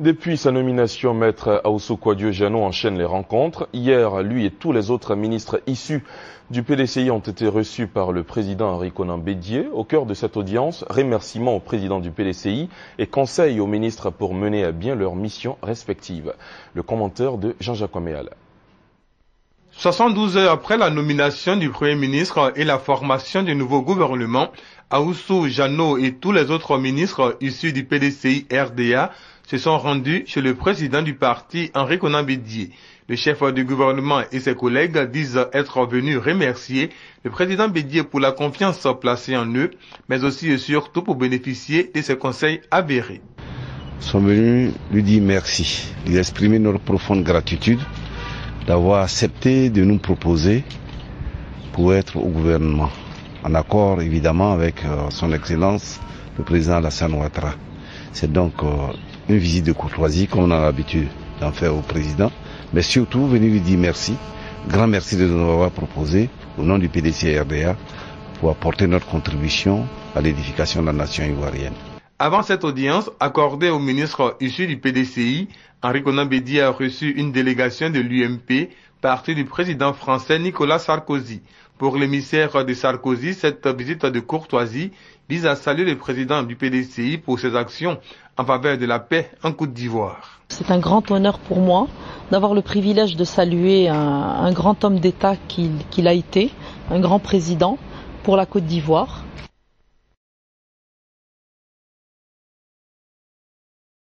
Depuis sa nomination, Maître Ahoussou Kouadio-Diano enchaîne les rencontres. Hier, lui et tous les autres ministres issus du PDCI ont été reçus par le président Henri Konan Bédié. Au cœur de cette audience, remerciements au président du PDCI et conseils aux ministres pour mener à bien leurs missions respectives. Le commentaire de Jean-Jacques Oméal. 72 heures après la nomination du Premier ministre et la formation du nouveau gouvernement, Ahoussou Diano et tous les autres ministres issus du PDCI RDA se sont rendus chez le président du parti, Henri Konan Bédié. Le chef du gouvernement et ses collègues disent être venus remercier le président Bédié pour la confiance placée en eux, mais aussi et surtout pour bénéficier de ses conseils avérés. Nous sommes venus lui dire merci, lui exprimer notre profonde gratitude d'avoir accepté de nous proposer pour être au gouvernement, en accord évidemment avec son Excellence le président Alassane Ouattara. C'est donc une visite de courtoisie comme on a l'habitude d'en faire au président, mais surtout venir lui dire merci, grand merci de nous avoir proposé au nom du PDCI RDA pour apporter notre contribution à l'édification de la nation ivoirienne. Avant cette audience accordée aux ministres issus du PDCI, Henri Konan Bédié a reçu une délégation de l'UMP, parti du président français Nicolas Sarkozy. Pour l'émissaire de Sarkozy, cette visite de courtoisie vise à saluer le président du PDCI pour ses actions en faveur de la paix en Côte d'Ivoire. C'est un grand honneur pour moi d'avoir le privilège de saluer un grand homme d'État qu'il a été, un grand président pour la Côte d'Ivoire.